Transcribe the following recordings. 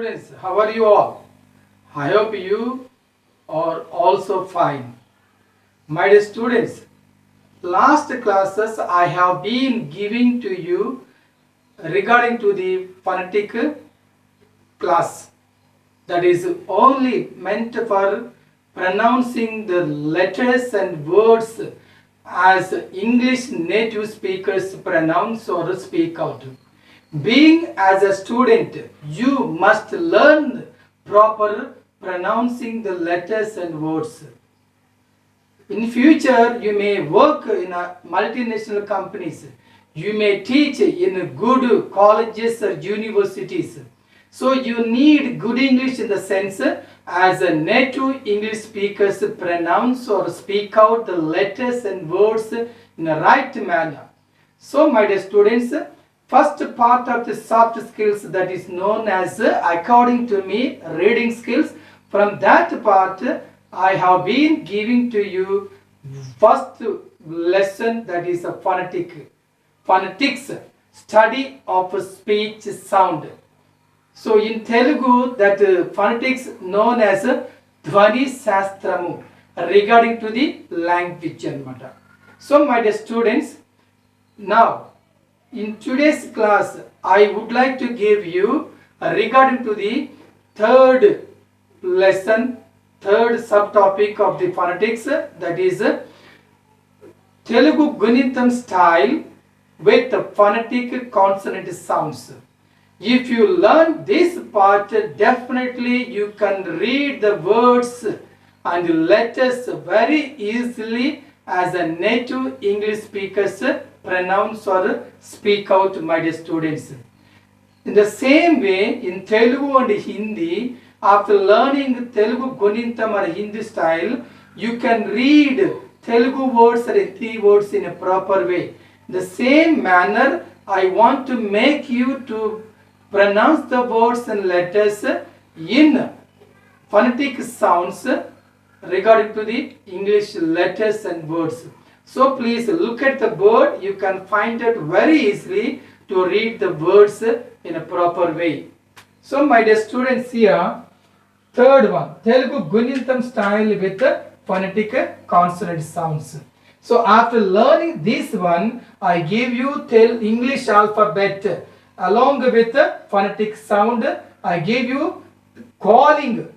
students, how are you all? I hope you are also fine. My dear students, last classes I have been giving to you regarding to the phonetic class, that is only meant for pronouncing the letters and words as English native speakers pronounce or speak out. Being as a student, you must learn proper pronouncing the letters and words. In future, you may work in a multinational companies. You may teach in good colleges or universities. So you need good English in the sense as a native English speakers pronounce or speak out the letters and words in a right manner. So my dear students, first part of the soft skills, that is known as, according to me, reading skills. From that part, I have been giving to you first lesson, that is a phonetics, study of speech sound. So in Telugu, that phonetics known as Dhvani Shastramu regarding to the language anamata. So my dear students, now in today's class I would like to give you regarding to the third lesson, third subtopic of the phonetics, that is Telugu Gunitam style with phonetic consonant sounds. If you learn this part, definitely you can read the words and letters very easily as a native English speakers pronounce or speak out, my dear students. In the same way, in Telugu and Hindi, after learning Telugu Gunintam or Hindi style, you can read Telugu words or Hindi words in a proper way. The same manner, I want to make you to pronounce the words and letters in phonetic sounds regarding to the English letters and words. So please look at the board. You can find it very easily to read the words in a proper way. So my dear students, here third one, Telugu Gunintam style with phonetic consonant sounds. So after learning this one, I give you English alphabet along with phonetic sound. I give you calling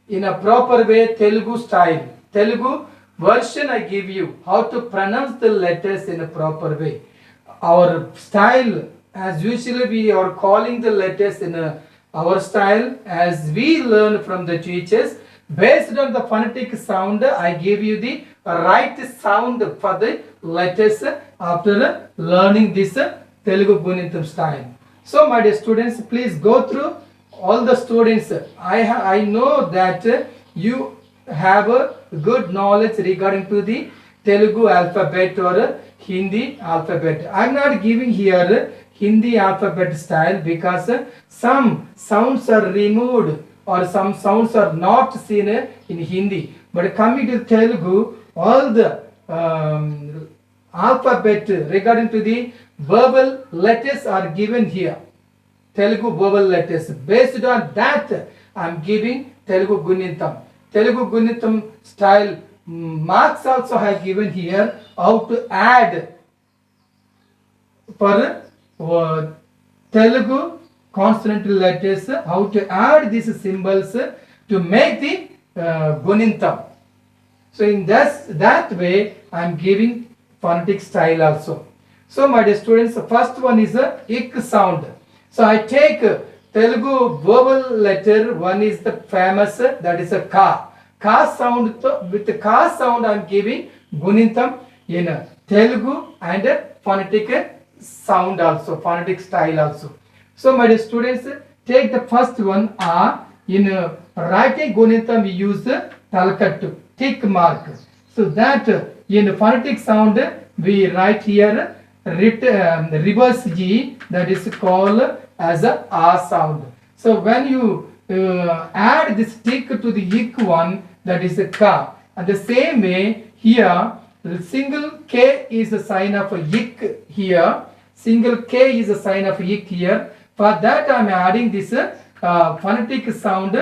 in a proper way, Telugu style. Telugu version I give you how to pronounce the letters in a proper way. Our style, as usually we are calling the letters in our style as we learn from the teachers. Based on the phonetic sound, I give you the right sound for the letters after learning this Telugu Gunintam style. So my dear students, please go through all the students. I know that you have a good knowledge regarding to the Telugu alphabet or Hindi alphabet. I am not giving here Hindi alphabet style because some sounds are removed or some sounds are not seen in Hindi. But coming to Telugu, all the alphabet regarding to the verbal letters are given here. Telugu verbal letters. Based on that, I am giving Telugu Gunintam. Telugu Gunintam style marks also I have given here how to add for Telugu consonant letters, how to add these symbols to make the Gunintam. So in that way, I am giving phonetic style also. So my dear students, the first one is a ik sound. So I take Telugu verbal letter, one is the famous, that is a ka. Ka sound, with the ka sound I am giving Gunintam in Telugu and phonetic sound also, phonetic style also. So my dear students, take the first one A. In writing Gunintam we use talkattu, tick mark. So that in phonetic sound we write here reverse G, that is called as a sound. So when you add this tick to the ik one, that is a ka. And the same way here, single k is a sign of a ik here, single k is a sign of ik here. For that I am adding this phonetic sound,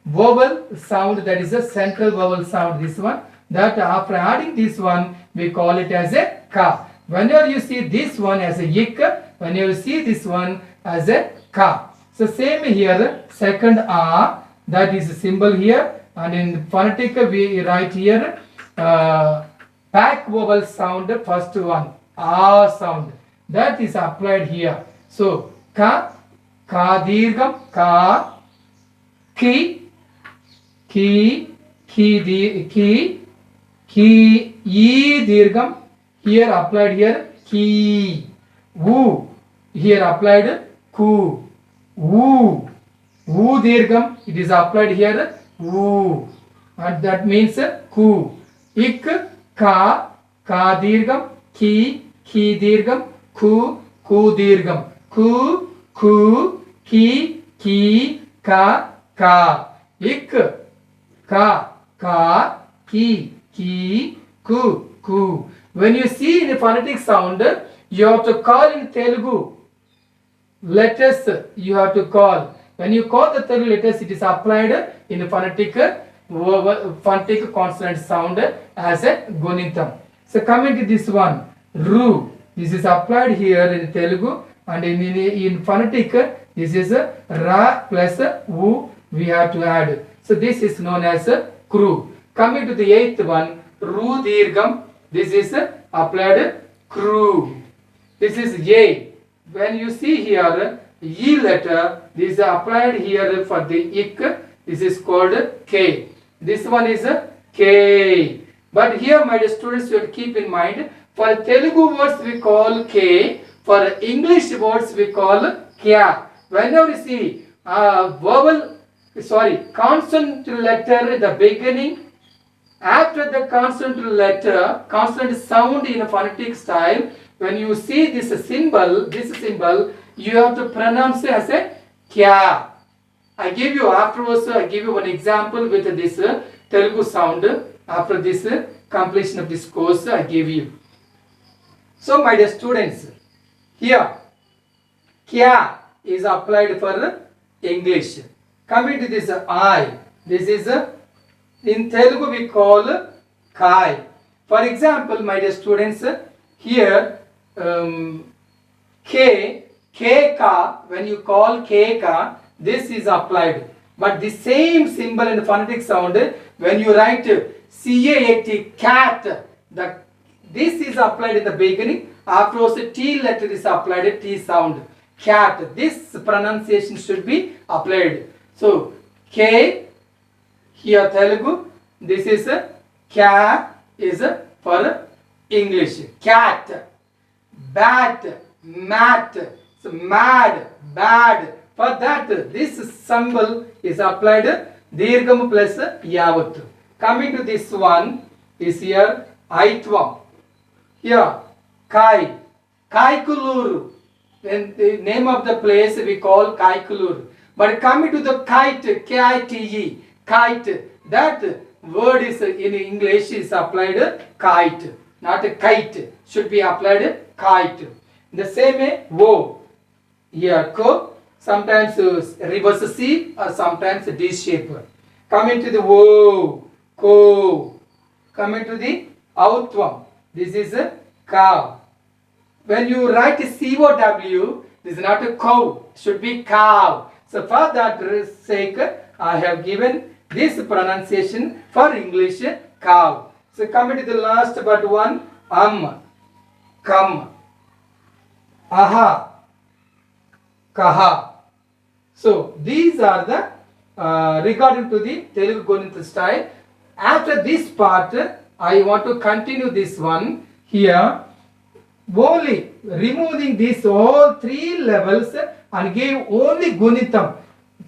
vowel sound, that is a central vowel sound, this one. That after adding this one, we call it as a ka. Whenever you see this one as a yik, whenever you see this one as a ka. So same here, second a, that is a symbol here, and in phonetic we write here back vowel sound, first one, a sound, that is applied here. So ka, ka dirgham, ka, ki, ki, ki, e dirgham, here applied here, ki, wu, here applied ku, wu, dirgham, it is applied here, wu, and that means ku, ik, ka, dirgham, ki, dirgham, ku, dirgham, ku, ki, ka, ik, ka, ki, ku. When you see in the phonetic sound, you have to call in Telugu letters, you have to call. When you call the Telugu letters, it is applied in the phonetic consonant sound as a gunitam. So coming to this one, ru, this is applied here in Telugu, and in phonetic, this is ra plus u we have to add. So this is known as kru. Coming to the eighth one, ru dirgham, this is applied kru. This is ye. When you see here e letter, this is applied here for the ik, this is called k. This one is k. But here, my dear students, you have to keep in mind, for Telugu words we call k, for English words we call kya. Whenever you see consonant letter in the beginning, after the consonant sound in a phonetic style, when you see this symbol, you have to pronounce it as a kya. Afterwards, I give you one example with this Telugu sound. After this completion of this course, I give you. So, my dear students, here, kya is applied for English. Coming to this I, this is in Telugu we call kai. For example, my dear students, here k ka, when you call k ka, this is applied. But the same symbol in the phonetic sound, when you write CAT, cat, this is applied in the beginning. Afterwards, T letter is applied, T sound, cat. This pronunciation should be applied. So, K, here Telugu, this is K is for English. Cat, bat, mat, so mad, bad. For that, this symbol is applied dirgham plus yavat. Coming to this one is here aitvam. Here kai, Kaikuluru. When the name of the place we call Kaikuluru. But coming to the kite, K-I-T-E, kite, that word is in English is applied kite, not a kite, should be applied kite. In the same way, wo, here ko, sometimes reverse C or sometimes D shape. Coming to the wo, ko. Coming to the outvam, this is a cow. When you write COW, this is not a cow, should be cow. So for that sake, I have given this pronunciation for English, cow. So coming to the last but one, come, aha, kaha. So these are the regarding to the Telugu Gunitha style. After this part, I want to continue this one here, only removing these all three levels and give only Gunitam,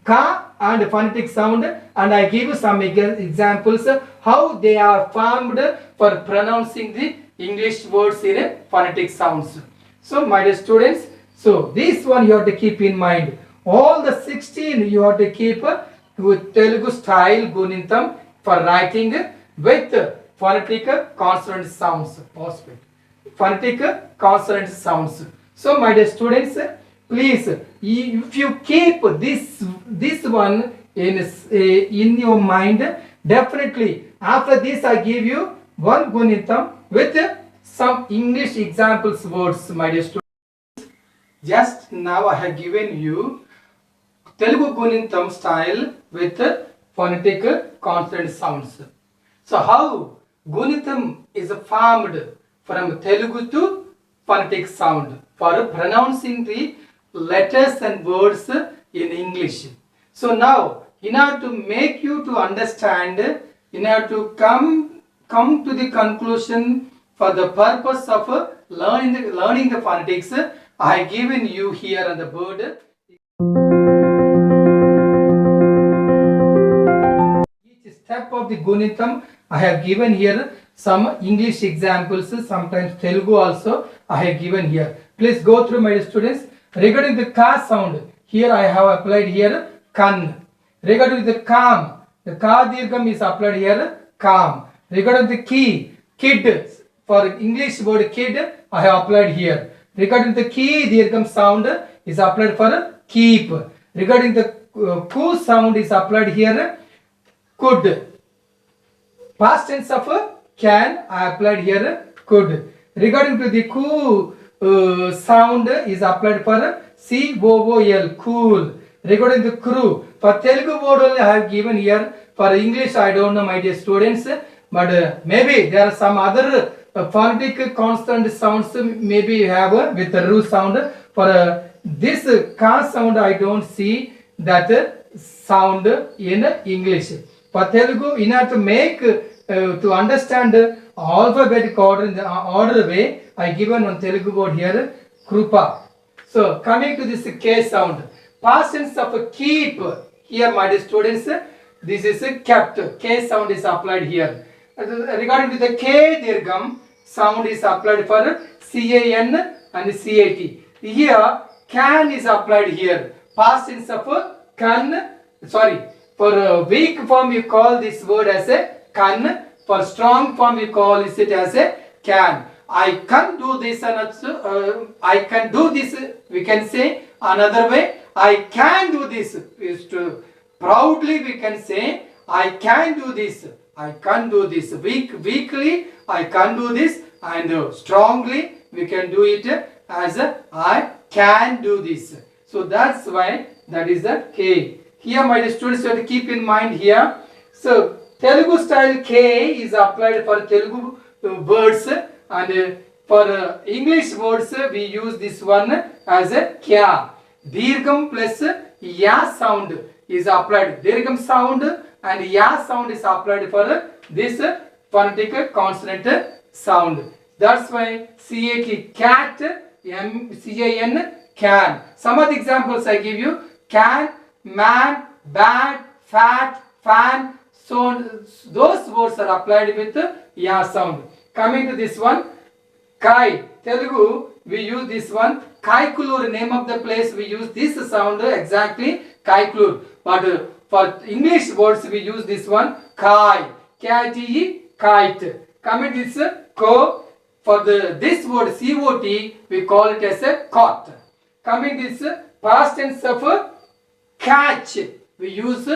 ka and phonetic sound, and I give you some examples how they are formed for pronouncing the English words in phonetic sounds. So my dear students, so this one you have to keep in mind. All the 16 you have to keep with Telugu style Gunitam for writing with phonetic consonant sounds. Phonetic consonant sounds. So my dear students, please if you keep this one in your mind, definitely after this I give you one Gunitam with some English examples words, my dear students. Just now I have given you Telugu Gunitam style with phonetic consonant sounds. So how Gunitam is formed from Telugu to phonetic sound for pronouncing the letters and words in English. So now, in order to make you to understand, in order to come to the conclusion for the purpose of learning the phonetics, I have given you here on the board. Each step of the Gunitam, I have given here some English examples, sometimes Telugu also I have given here. Please go through, my students. Regarding the ka sound, here I have applied here kan. Regarding the kam, the ka dirgham is applied here kam. Regarding the ki, kid, for English word kid, I have applied here. Regarding the ki dirgham sound is applied for keep. Regarding the ku sound is applied here could. Past tense of can, I applied here could. Regarding to the ku sound is applied for C-O-O-L, cool. Regarding the crew, for Telugu word only I have given here. For English I don't know, my dear students, but maybe there are some other phonetic consonant sounds maybe you have with the ru sound. For this ka sound I don't see that sound in English. For Telugu, in order to make to understand alphabetic order in the order way, I given one Telugu word here, krupa. So coming to this K sound, past tense of keep, here my dear students, this is kept, K sound is applied here. Regarding to the K dirgham, sound is applied for C-A-N and C-A-T. Here, can is applied here, past tense of can, sorry, for weak form you call this word as a can, for strong form you call it as a can. I can do this and I can do this, we can say another way, I can do this is to proudly we can say I can do this, I can do this, weakly I can do this, and strongly we can do it as I can do this. So that's why that is the K. Here my students have to keep in mind here. So Telugu style K is applied for Telugu words, and for English words we use this one as a kya. Dirgham plus ya sound is applied. Dirgham sound and ya sound is applied for this phonetic consonant sound. That's why CAT, cat, CAN, can. Some of the examples I give you: can, man, bad, fat, fan. So those words are applied with ya sound. Coming to this one, kai. Telugu, we use this one. Kaikulur, name of the place, we use this sound exactly, Kaikulur. But for English words, we use this one, kai. K-I-T-E, kite. Coming to this ko, for this word C-O-T, we call it as a caught. Coming to this past tense of catch, we use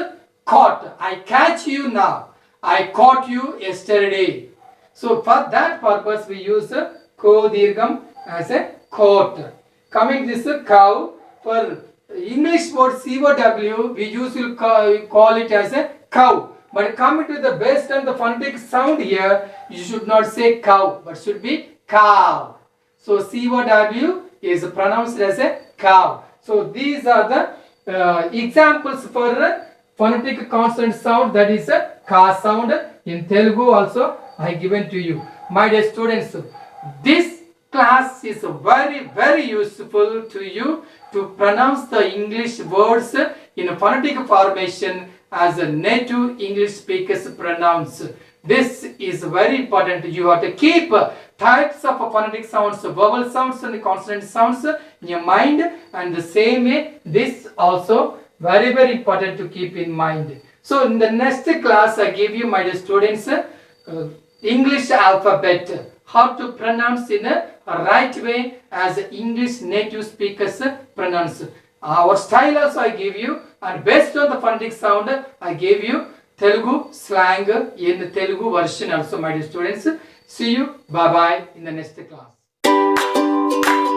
caught. I catch you now. I caught you yesterday. So for that purpose, we use ko dirgham as a caught. Coming this cow, for English word C-O-W, we usually call it as a cow. But coming to the based on the phonetic sound here, you should not say cow, but should be cow. So C-O-W is pronounced as a cow. So these are the examples for phonetic consonant sound, that is a ka sound. In Telugu also I given to you. My dear students, this class is very useful to you to pronounce the English words in a phonetic formation as a native English speakers pronounce. This is very important. You have to keep types of phonetic sounds, vowel sounds and consonant sounds in your mind, and the same way this also very important to keep in mind. So in the next class I give you, my dear students, English alphabet, how to pronounce in a right way as English native speakers pronounce. our style also I give you, and based on the phonetic sound I gave you Telugu slang in the Telugu version also, my dear students. See you, bye bye, in the next class.